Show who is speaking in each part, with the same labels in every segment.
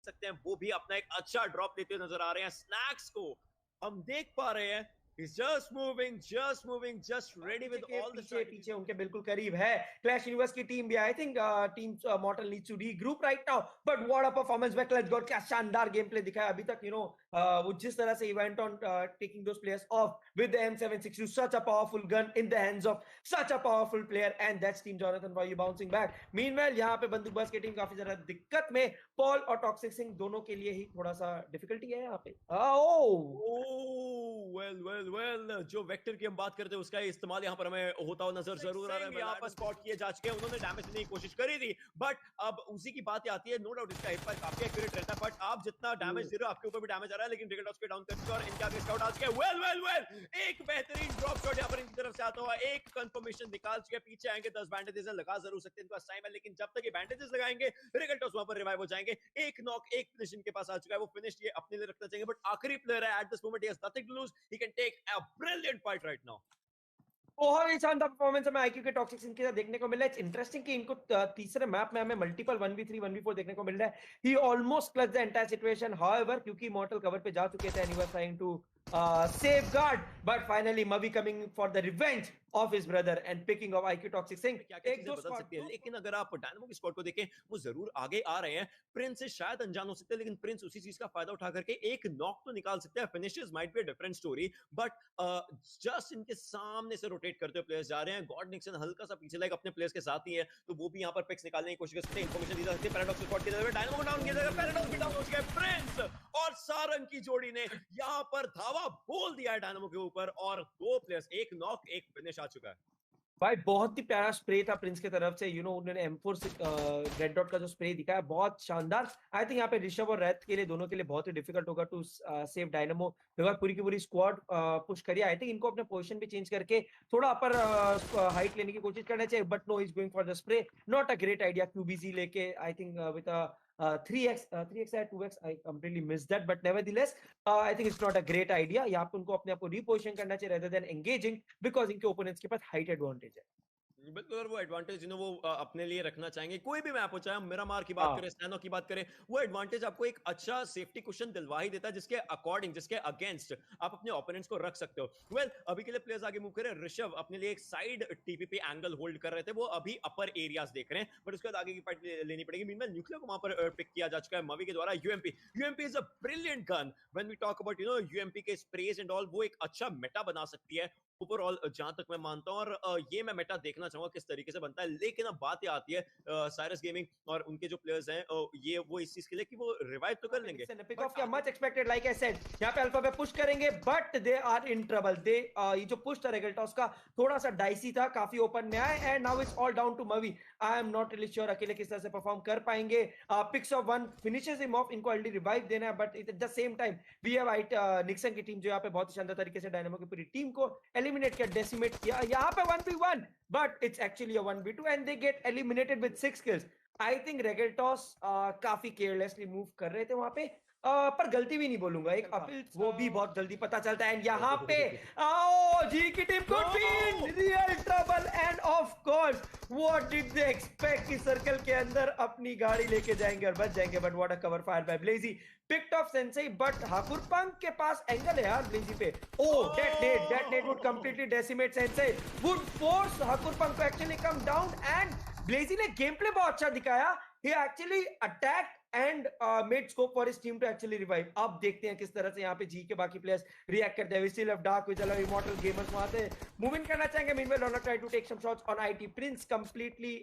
Speaker 1: सकते हैं वो भी अपना एक अच्छा ड्रॉप लेते हुए नजर आ रहे हैं। स्नैक्स को हम देख पा रहे हैं, he's just moving, just ready with all the
Speaker 2: पीछे
Speaker 1: strategies.
Speaker 2: पीछे उनके बिल्कुल करीब है क्लैश यूनिवर्स की टीम भी। I think team Mortal needs to regroup right now, but what a performance by Clutch God. क्या शानदार गेम प्ले दिखाया अभी तक। वो जिस तरह से event on taking those players of with the M762, such a powerful gun in the hands of such a powerful player, and that's team Jonathan वायू बाउंसिंग बैक। मीनवेल यहाँ पे बंदूकबाज की टीम काफी ज्यादा दिक्कत में। पॉल और टॉक्सिक सिंह दोनों के लिए ही थोड़ा सा डिफिकल्टी है यहाँ पे।
Speaker 1: वेल जो वेक्टर की हम बात करते हैं उसका इस्तेमाल यहाँ पर हमें होता हुआ नजर जरूर आ रहा है। यहाँ पर स्पॉट किए जा चुके हैं, उन्होंने डैमेज देने की कोशिश करी थी, बट अब उसी की बात आती है। नो डाउट इसका हिट पर काफी एक्यूरेट रहता है, बट आप जितना डैमेज दे रहे हो आपके ऊपर भी डैमेज आ रहा है। लेकिन रिगल्टॉस के डाउन कर चुके और इनके आगे स्काउट आ चुके हैं। वेल एक बेहतरीन ड्रॉप शॉट यहाँ पर इनकी तरफ से आता हुआ, एक कंफर्मेशन निकाल चुके। पीछे आएंगे 10 बैंडेजेस लगा जरूर सकते हैं इनको टाइम है, लेकिन जब तक ये बैंडेजेस लगाएंगे रिगल्टॉस वहां पर रिवाइव हो जाएंगे। एक नॉक एक फिनिश इनके पास आ चुका है, वो फिनिश ये अपने लिए रखना चाहिए, बट आखिरी प्लेयर है at this moment, he has nothing to lose, he can take a brilliant fight right now.
Speaker 2: बहुत ही शानदार परफॉर्मेंस हमें आईक्यू के टॉक्सिक सिंह के साथ देखने को मिल रहा है। इट्स इंटरेस्टिंग कि इनको तीसरे मैप में हमें मल्टीपल 1v3 1v4 देखने को मिल रहा है। He almost clutch the entire situation, however क्योंकि मॉर्टल कवर पे जा चुके थे and he was trying to safeguard, but finally Mavi coming for the revenge of his brother and picking of IQ Toxic Singh।
Speaker 1: क्या क्या चीजें बदल सकती है, लेकिन अगर आप डायनामो की स्क्वाड को देखें वो जरूर आगे आ रहे हैं। प्रिंस से शायद अनजान हो सकते हैं, लेकिन प्रिंस उसी चीज का फायदा उठा करके एक नॉक तो निकाल सकते हैं। Finishes might be a different story, but just इनके सामने से रोटेट करते हुए प्लेयर्स जा रहे हैं। गॉड निक्सन हल्का सा पीछे लाइक अपने प्लेयर्स के साथ ही है, तो वो भी यहाँ पर पिक्स निकालने की कोशिश कर सकते हैं, इन्फॉर्मेशन दी जा सकती है। पैराडॉक्स स्क्वाड की तरफ डायनामो डाउन किया जाएगा, पैराडॉक्स भी डाउन हो चुका है। प्रिंस और सारंग की जोड़ी ने यहाँ पर धावा बोल दिया है डायनामो के ऊपर, और दो प्लेयर्स, एक नॉक एक फिनिश आ चुका है।
Speaker 2: भाई बहुत ही प्यारा स्प्रे था प्रिंस की तरफ से। उन्होंने M4 से रेड डॉट का जो स्प्रे दिखाया बहुत शानदार। आई थिंक यहाँ पे ऋषभ और रैथ के लिए दोनों के लिए बहुत ही डिफिकल्ट होगा टू सेव डायनामो, बिकॉज पूरी की पूरी स्क्वाड पुश करिए। आई थिंक इनको अपने पोजीशन भी चेंज करके थोड़ा अपर हाइट लेने की कोशिश करना चाहिए, but no, is going for the spray. Not a great idea QBZ लेके। आई थिंक विद 3x या 2x, I completely missed that, but nevertheless I think it's not a great idea। यहाँ पे उनको अपने आप को रिपोजिशन करना चाहिए rather than engaging, because इनके ओपोनेंट्स के पास हाइट एडवांटेज है।
Speaker 1: बिल्कुल, वो एडवांटेज वो अपने लिए रखना चाहेंगे। कोई भी मैप हो, चाहे हम मिरामार की बात करें, स्टैनो की बात करें, वो एडवांटेज आपको एक अच्छा सेफ्टी कुशन दिलवा ही देता है, जिसके अकॉर्डिंग, जिसके अगेंस्ट आप अपने ओपोनेंट्स को रख सकते हो। वेल अभी के लिए प्लेयर्स आगे मूव करें। ऋषभ अपने लिए एक साइड टीपीपी एंगल होल्ड कर रहे थे, वो अभी अपर एरियाज देख रहे हैं, बट उसके बाद आगे की फाइट लेनी पड़ेगी। मीनवाइल न्यूक्लियर को वहां पर पिक किया जा चुका है मवी के द्वारा। UMP is a brilliant gun when we talk about UMP के स्प्रेज एंड ऑल। वो एक अच्छा मेटा बना सकती है ओवरऑल, जहां तक मैं मानता हूं, और ये मैं मेटा देखना चाहूंगा किस तरीके से बनता है। लेकिन अब बात ये आती है साइरस गेमिंग और उनके जो प्लेयर्स हैं, ये वो इस चीज के लिए कि वो रिवाइव तो कर लेंगे।
Speaker 2: पिक ऑफ क्या much expected, like I said यहाँ पे अल्फा पे पुश करेंगे, but they are in trouble. ये जो पुश था रेगल्टॉस का थोड़ा सा डाइसी था, काफी ओपन में आए, and now it's all down to Mavi. I am not really sure अकेले किस तरह से परफॉर्म कर पाएंगे। Picks off one finishes him off, इनको ऑलरेडी रिवाइव देना है, but at the same time we have Nixon की टीम जो यहाँ पे बहुत ही शानदार तरीके से डायनामो की पूरी टीम को एलिमिनेट किया, डेसिमेट किया। यहाँ पे 1v1, but it's actually a 1v2 and they get eliminated with 6 kills। I think रेगल्टॉस काफी केयरलेसली मूव कर रहे थे वहां पे, पर गलती भी नहीं बोलूंगा, एक अपील वो भी बहुत जल्दी पता चलता है। एंड यहाँ पे आओ जी की team could be in real trouble, and of course what did they expect कि सर्कल के अंदर अपनी गाड़ी लेके जाएंगे और बच जाएंगे, but what a cover fire by Blazy. Picked off Sensei, but Hakurpunk के पास एंगल है यार ब्लेजी पे। Oh detonate would completely decimate Sensei, would force Hakurpunk to actually come down, and Blazy ने गेम प्ले बहुत अच्छा दिखाया। He actually attacked and made scope for his team to actually revive। अब देखते हैं किस तरह से यहाँ पे जी के बाकी प्लेयर्स रिएक्ट करते हैं। We still have Dark, Vigil, Immortal Gamers वहां से मूव इन करना चाहेंगे। Meanwhile, Donald try to take some shots on IT। Prince completely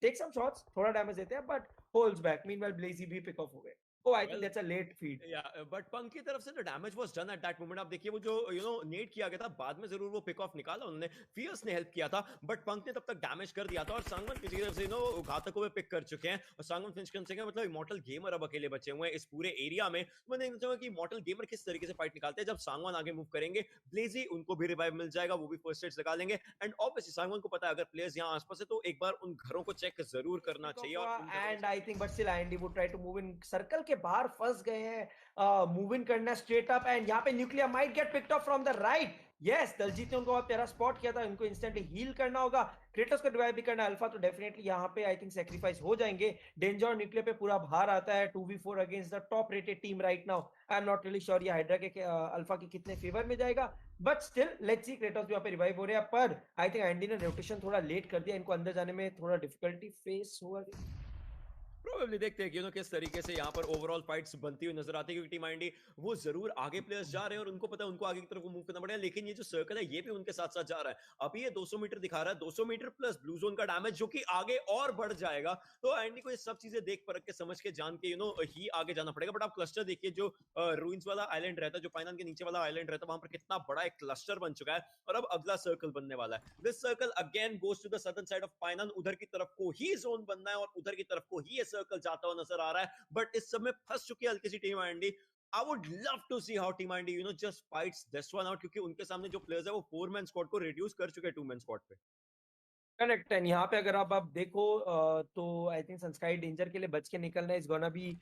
Speaker 2: take some shots, थोड़ा डैमेज देते हैं, but holds back। Meanwhile, Blazy भी पिक ऑफ हो गए। Oh, I think that's a late feed।
Speaker 1: Yeah, but पंक की तरफ से the damage was done at that moment। आप देखिए वो जो नेट किया गया था, बाद में जरूर वो पिक ऑफ निकाला उन्होंने, फियर्स ने हेल्प किया था, बट पंक ने तब तक डैमेज कर दिया था। और सांगवन की तरफ से घातक को पिक कर चुके हैं, और सांगवन फिनिश कर सके, मतलब इमॉर्टल गेमर अब अकेले बचे हुए हैं इस पूरे एरिया में। मैं देखना चाहूंगा कि इमॉर्टल गेमर किस तरीके से फाइट निकालते हैं। जब सांगवन आगे मूव करेंगे, ब्लेजी उनको भी रिवाइव मिल जाएगा, वो भी फर्स्ट एड्स लगा लेंगे, एंड ऑब्वियसली सांगवन को पता है अगर प्लेयर्स यहाँ आसपास है तो एक बार उन घरों को चेक जरूर करना चाहिए।
Speaker 2: And I think but still IND would try to move in, circle के बाहर फंस गए हैं, मूव इन करना स्ट्रेट अप, एंड यहाँ पे nuclear might get picked up from the right. Yes, Daljeet ने उनको बहुत प्यारा स्पॉट किया था, उनको इंस्टेंटली हील करना होगा। क्रेटोस को रिवाइव भी करना है, अल्फा तो डेफिनेटली यहाँ पे आई थिंक सैक्रिफाइस हो जाएंगे। डेंजर और न्यूक्लियर पे पूरा भार आता है 2v4 against the top rated team right now. I am not really sure ये हाइड्रा के अल्फा के कितने फेवर में जाएगा, but still let's see. Kratos भी यहाँ पे रिवाइव हो रहे हैं, पर आई थिंक एंडी ने रोटेशन थोड़ा लेट कर दिया, इनको अंदर जाने में थोड़ा डिफिकल्टी फेस हुआ।
Speaker 1: प्रोबेबली देखते हैं कि किस तरीके से यहाँ पर ओवरऑल फाइट्स बनती हुई नजर आती है, क्योंकि टीम आईएनडी वो जरूर आगे प्लेयर्स जा रहे हैं और उनको पता है उनको आगे की तरफ मूव करना पड़ेगा, लेकिन ये जो सर्कल है ये भी उनके साथ साथ जा रहा है। अभी ये 200 मीटर दिखा रहा है, 200 मीटर प्लस ब्लू जोन का डैमेज जो कि आगे और बढ़ जाएगा। तो आईएनडी को ये सब चीजें देख परख के समझ के जान के ही आगे जाना पड़ेगा। बट आप क्लस्टर देखिए, जो रूइंस वाला आइलैंड रहता है, जो पाइनान के नीचे वाला आइलैंड रहता है, वहां पर कितना बड़ा एक क्लस्टर बन चुका है और अब अगला सर्कल बनने वाला है। This circle again goes to the southern side of Pai Nan, उधर की तरफ को ही जोन बनना है और उधर की तरफ को ही ये सर्कल जाता हुआ नजर आ रहा है। बट इस समय फंस चुकी है हल्की सी team IND. I would love to see how Team IND just fights this one out, क्योंकि उनके सामने जो प्लेयर्स है वो 4 मैन स्क्वाड को रिड्यूस कर चुके हैं 2 मैन स्क्वाड पे।
Speaker 2: करेक्ट। एंड यहाँ पे अगर आप देखो तो आई थिंक सनस्काई डेंजर के लिए बच के निकलना is gonna be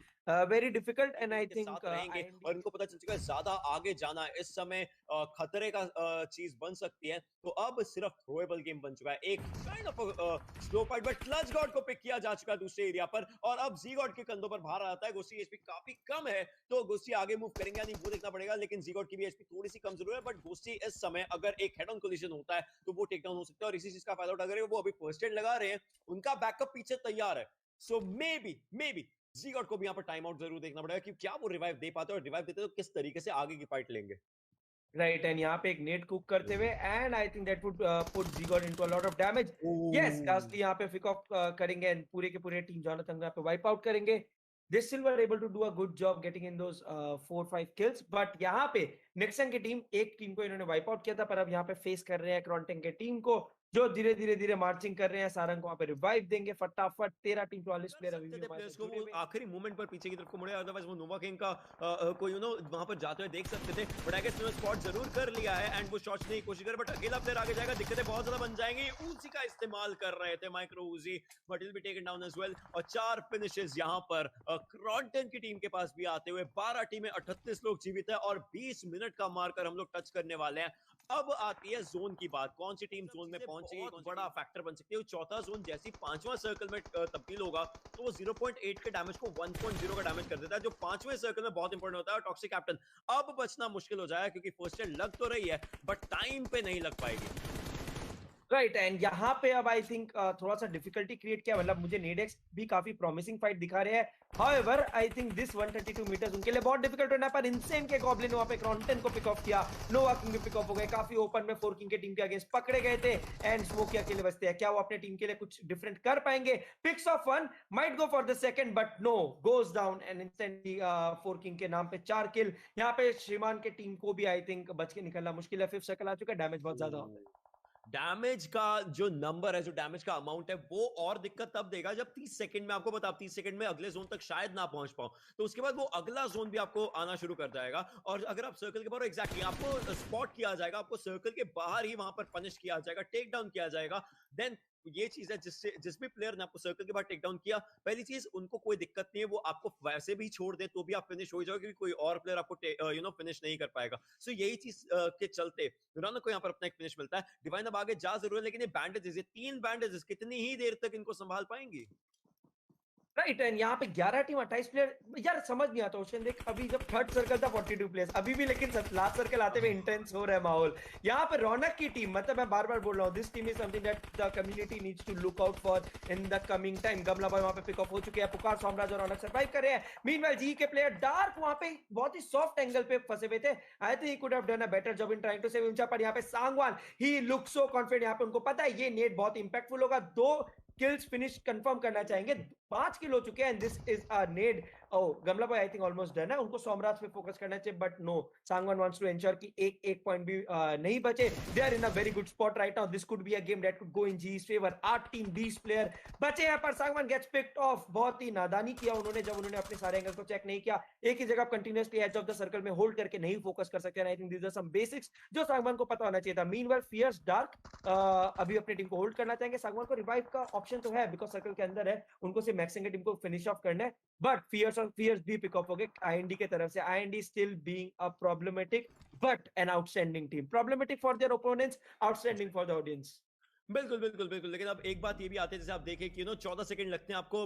Speaker 2: very difficult. And I think
Speaker 1: साथ रहेंगे और इनको पता चल चुका है ज्यादा आगे जाना इस समय खतरे का चीज बन सकती है। तो अब सिर्फ थ्रोएबल गेम बन चुका है, एक kind of slow fight, but clutch God को पिक किया जा चुका है दूसरे एरिया पर और अब जी गॉड के कंधों पर भार आता है। गोस्टी एचपी काफी कम है तो गोस्टी आगे मूव करेंगे या नहीं वो देखना पड़ेगा, लेकिन जी गॉड की भी एचपी थोड़ी सी कम जरूर है। बट गोस्टी इस समय अगर एक हेड ऑन कोलिजन होता है तो वो टेक डाउन हो सकता है और इसी चीज का फायदा उठा वो अभी फर्स्ट एड लगा रहे हैं, उनका बैकअप पीछे तैयार है। सो मे बी जी गॉड को भी यहाँ पर टाइम आउट जरूर देखना पड़ेगा कि क्या वो रिवाइव दे पाते हैं और रिवाइव देते तो किस तरीके से आगे की फाइट लेंगे।
Speaker 2: राइट। एंड यहाँ पे एक नेट कुक करते हुए and I think that would put G God into a lot of damage. Yes, Ghostly यहाँ पे पिक ऑफ करेंगे एंड पूरे के पूरे टीम जोनाथन यहाँ पे वाइप आउट करेंगे। They still were able to do a good job getting in those 4-5 kills, but यहाँ पे नेक्सन की टीम एक टीम को इन्होंने वाइप आउट किया था, पर अब यहाँ पे फेस कर रहे हैं क्रॉन्टेन के टीम को, जो धीरे धीरे मार्चिंग कर रहे हैं। सारंग को वहाँ पे रिवाइव देंगे फटाफट। 13 टीम 44 प्लेयर अभी भी हमारे साथ
Speaker 1: को
Speaker 2: जुड़े
Speaker 1: वो
Speaker 2: हुए।
Speaker 1: आखिरी मोमेंट पर पीछे की तरफ को मुड़े, अदरवाइज वो नोवा किंग का कोई वहां पर जाते हुए देख सकते थे। बट आई गेस स्पॉट जरूर कर लिया है एंड वो शॉट्स की कोशिश कर, बट अकेला प्लेयर आगे जाएगा, दिक्कतें बहुत ज्यादा बन जाएंगी। उसी का इस्तेमाल कर रहे थे micro Uzi, but will be taken down as well. और 4 फिनिशेस यहां पर क्रॉन्टन की टीम के पास भी आते हुए। 12 टीमें 38 लोग जीवित है और 20 मिनट का मार्कर हम लोग टच करने वाले हैं। अब आती है जोन की बात, कौन सी टीम जोन में पहुंचेगी, कौन बड़ा फैक्टर बन सकती है। चौथा जोन जैसी 5वां सर्कल में तब्दील होगा तो वो 0.8 के डैमेज को 1.0 का डैमेज कर देता है, जो 5वें सर्कल में बहुत इंपॉर्टेंट होता है। टॉक्सिक कैप्टन अब बचना मुश्किल हो जाएगा क्योंकि फर्स्ट एड लग तो रही है बट टाइम पे नहीं लग पाएगी।
Speaker 2: राइट। एंड यहाँ पे अब आई थिंक थोड़ा सा डिफिकल्टी क्रिएट किया, मतलब मुझे नेडेक्स भी काफी प्रॉमिसिंग फाइट दिखा रहे हैं। However I think this 132 metres उनके लिए बहुत डिफिकल्ट होना है, पर इनसेन के गॉब्लिन ने वहां पे क्रॉन्टन को पिक ऑफ किया, नोवा किंग भी पिक ऑफ हो गए, काफी ओपन में 4 किंग के टीम के अगेंस्ट पकड़े गए थे एंड स्मोकी अकेले बचते हैं। क्या वो अपने टीम के लिए कुछ डिफरेंट कर पाएंगे? Picks off 1 might go for the second but no, goes down and instantly 4 king के नाम पे 4 किल। यहाँ पे श्रीमान के टीम को भी आई थिंक बच के निकलना मुश्किल है। 5th सर्कल आ चुका है, डैमेज बहुत ज्यादा होता है।
Speaker 1: डैमेज का जो नंबर है, जो डैमेज का अमाउंट है, वो और दिक्कत तब देगा जब 30 सेकंड में, आपको बता 30 सेकंड में अगले जोन तक शायद ना पहुंच पाओ, तो उसके बाद वो अगला जोन भी आपको आना शुरू कर जाएगा। और अगर आप सर्कल के बाहर एग्जैक्टली आपको स्पॉट किया जाएगा, आपको सर्कल के बाहर ही वहां पर पनिश किया जाएगा, टेक डाउन किया जाएगा, देन ये चीज है जिससे जिस भी प्लेयर ने आपको सर्कल के बाद टेक डाउन किया, पहली चीज उनको कोई दिक्कत नहीं है, वो आपको वैसे भी छोड़ दे तो भी आप फिनिश हो जाओगे क्योंकि कोई और प्लेयर आपको फिनिश नहीं कर पाएगा। सो यही चीज के चलते रन को यहाँ पर अपना एक फिनिश मिलता है। डिवाइन अब आगे जा जरूर है, लेकिन ये बैंडेजेस, ये 3 बैंडेजेस कितनी ही देर तक इनको संभाल पाएंगी?
Speaker 2: राइट। एंड यहाँ पे 11 टीम 28 प्लेयर, यार समझ नहीं आता ओशन। देख अभी जब थर्ड सर्कल था 42 प्लेयर्स अभी भी, लेकिन लास्ट सर्कल आते हुए इंटेंस हो रहा है माहौल। यहाँ पे रौनक की टीम, मतलब मैं बार बार बोल रहा हूँ, this team is something that the community needs to look out for in the coming time. गमला बॉय वहाँ पे पिकअप हो चुके हैं, पुकार साम्राज्य और रौनक सर्वाइव कर रहे हैं। मीनवाइल जी के प्लेयर डार्क वहाँ पे बहुत ही सॉफ्ट एंगल पे फंसे हुए थे। I think he could have done a better job in trying to save himself, पर यहाँ पे Sangwan he look so confident. यहाँ पे उनको पता है ये नेट बहुत इंपैक्टफुल होगा, 2 किल्स फिनिश कंफर्म करना चाहेंगे। 5 किल हो चुके हैं, दिस इज अ नेड। गमला भाई आई थिंक ऑलमोस्ट डन है, उनको सोमराज पे फोकस करना चाहिए, but no, Sangwan wants to ensure कि एक पॉइंट भी नहीं बचे। They are in a very good spot right now, this could be a game that could go in G's favour. 8 team 20 player बचे हैं, पर सांगवान गेट्स पिक्ड ऑफ। बहुत ही नादानी किया उन्होंने जब उन्होंने अपने सारे एंगल को चेक नहीं किया। एक ही जगह continuously edge of the circle में होल्ड करके नहीं फोकस कर सकते। I think these are some basics जो सांगवान को पता होना चाहिए था। मीनवाइल फियर्स डार्क अभी अपनी टीम को होल्ड करना चाहेंगे। सांगवान को रिवाइव का ऑप्शन तो है बिकॉज सर्कल के अंदर है, उनको सिर्फ मैक्सिंग टीम को फिनिश ऑफ करना है, बट फियर्स भी पिक अप हो गए आईएनडी के तरफ से। IND still being a problematic but an outstanding team, problematic for their opponents, outstanding for the audience.
Speaker 1: बिल्कुल, बिल्कुल, बिल्कुल। लेकिन अब एक बात ये भी आती है, जैसे आप देखें कि 14 सेकंड लगते हैं आपको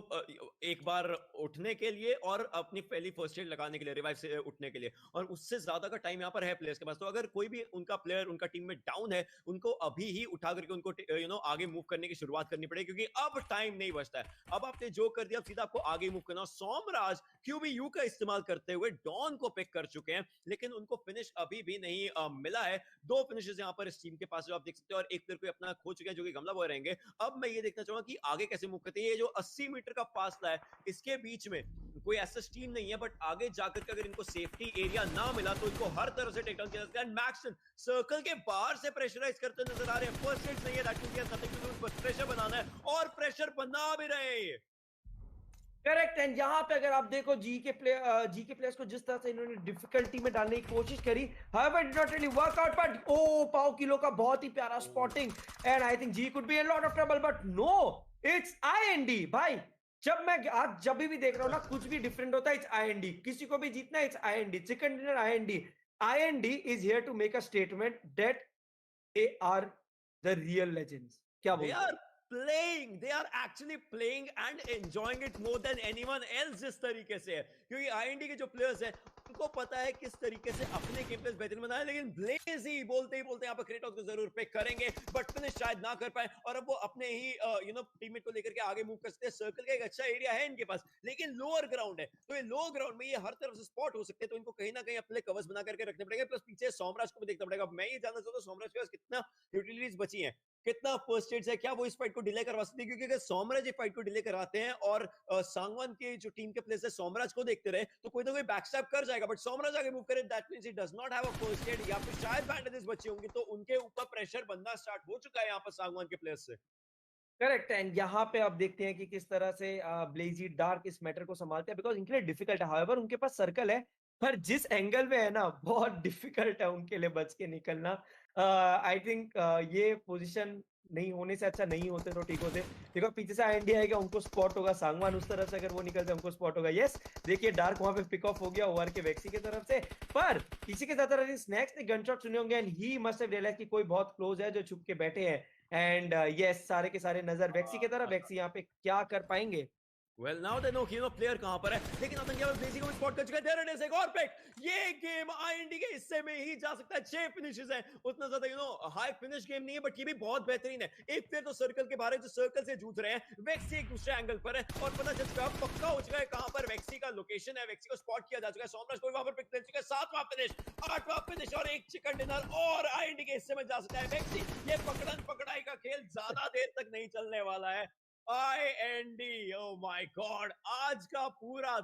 Speaker 1: एक बार उठने के लिए और अपनी पहली फर्स्ट एड लगाने के लिए, रिवाइव से उठने के लिए, और उससे ज़्यादा का टाइम यहाँ पर है प्लेयर्स के पास। तो अगर कोई भी उनका प्लेयर, उनका टीम में डाउन है, उनको अभी ही उठा करके उनको आगे मूव करने की शुरुआत करनी पड़ेगी, क्योंकि अब टाइम नहीं बचता है। अब आपने जो कर दिया, अब सीधा आपको आगे मूव करना। और सोमराज क्यूबीयू का इस्तेमाल करते हुए डॉन को पिक कर चुके हैं, लेकिन उनको फिनिश अभी भी नहीं मिला है। 2 फिनिशेस यहाँ पर इस टीम के पास जो आप देख सकते हो, और एक प्लेयर को अपना खो चुके हैं, जो कि गमला बॉय रहेंगे। अब मैं ये देखना चाहूंगा कि आगे कैसे मूव करते हैं। ये जो 80 मीटर का फासला है, इसके बीच में कोई ऐसा टीम नहीं है, बट आगे जाकर के अगर इनको सेफ्टी एरिया ना मिला तो इनको हर तरह से टेक डाउन किया जाता है। एंड मैक्सन सर्कल के बाहर से प्रेशराइज करते नजर आ रहे हैं। फर्स्ट एड नहीं है, that means nothing to do, बस प्रेशर बनाना है, और प्रेशर बना भी रहे हैं।
Speaker 2: करेक्ट। एंड यहाँ पे अगर आप देखो जी के प्लेयर्स को जिस तरह से इन्होंने डिफिकल्टी में डालने की कोशिश करी, however it did not really work out, but ओ पाओ किलो का बहुत ही प्यारा spotting, and I think G could be in lot of trouble, but no, it's IND भाई। जब भी देख रहा हूँ ना, कुछ भी डिफरेंट होता है, इट्स आईएनडी। किसी को भी जीतना, it's IND, chicken dinner IND. IND is here to make a statement that they are the real legends. क्या
Speaker 1: They
Speaker 2: बोलते
Speaker 1: are
Speaker 2: हो?
Speaker 1: playing, they are actually playing and enjoying it more than anyone else जिस तरीके से है, क्योंकि IND के जो प्लेयर्स हैं उनको पता है किस तरीके से अपने गेम प्लेस बेहतरीन बनाए। लेकिन ब्लेज ही बोलते ही बोलते यहाँ पर क्रेटोस को जरूर पिक करेंगे, बट फिनिश शायद ना कर पाए, और अब वो अपने ही टीममेट को लेकर के आगे मूव कर सकते हैं। सर्कल का एक अच्छा एरिया है इनके पास, लेकिन लोअर ग्राउंड है, तो ये लो ग्राउंड में ये हर तरफ से स्पॉट हो सकते हैं, तो इनको कहीं ना कहीं अपने कवर्स बना करके रखने पड़ेंगे। प्लस पीछे सोमराज को भी देखना पड़ेगा। मैं ये जानना चाहता हूँ सोमराज के पास कितना यूटिलिटीज बची है, कितना फर्स्ट एड्स है, क्या वो इस फाइट को डिले करवा सकते हैं? क्योंकि अगर सोमराज ये फाइट को डिले कराते हैं और सांगवान के जो टीम के प्लेयर्स है सोमराज को देखते रहे, तो कोई ना कोई बैकस्टैप कर जाएगा। बट सोमराज आगे मूव करे, that means he does not have a first aid, या फिर शायद बैंडेजेस बचे होंगे, तो उनके ऊपर प्रेशर बनना स्टार्ट हो चुका है यहाँ पर सांगवान के प्लेयर्स से।
Speaker 2: करेक्ट। एंड यहाँ पे आप देखते हैं कि किस तरह से ब्लेजी डार्क इस मैटर को संभालते हैं, बिकॉज इनके लिए डिफिकल्ट है। हाउएवर उनके पास सर्कल है, पर जिस एंगल में है ना, बहुत डिफिकल्ट है उनके लिए बच के निकलना। आई थिंक ये पोजीशन नहीं होने से अच्छा नहीं होते तो ठीक होते। देखो पीछे से आईएनडी आएगा, उनको स्पॉट होगा। सांगवान उस तरफ से अगर वो निकलते उनको स्पॉट होगा। यस, देखिए डार्क वहां पे पिक ऑफ हो गया ओवर के वेक्सी की तरफ से, पर किसी के ज्यादा स्नैक्स ने गनशॉट सुने होंगे, and he must have realise कि कोई बहुत क्लोज है जो छुप के बैठे हैं। एंड यस, सारे के सारे नजर वैक्सी की तरफ। वैक्सी यहाँ पे क्या कर पाएंगे?
Speaker 1: Well, now they know कि प्लेयर कहां पर है, लेकिन आतंकी ब्लेजी को भी स्पॉट कर चुका है। देयर इट इज, एक और पिक। ये गेम आईएनडी के हिस्से में ही जा सकता है। 6 फिनिशेस हैं, उतना ज्यादा हाई फिनिश गेम नहीं है, बट ये भी बहुत बेहतरीन है। एक प्लेयर तो सर्कल के बाहर है, जो सर्कल से जूझ रहे हैं। वेक्सी एक दूसरे एंगल पर है, और पता चल चुका है, पक्का हो चुका है कहां पर वेक्सी का लोकेशन है। वेक्सी को स्पॉट किया जा चुका है। सोमराज को भी वहां पर पिक कर चुका है। 7वां फिनिश, 8वां फिनिश, और एक चिकन डिनर और आईएनडी के हिस्से में जा सकता है। वेक्सी, ये पकड़न पकड़ाई का खेल ज्यादा देर तक नहीं चलने वाला है। आईएनडी, ओ माय गॉड, आज का पूरा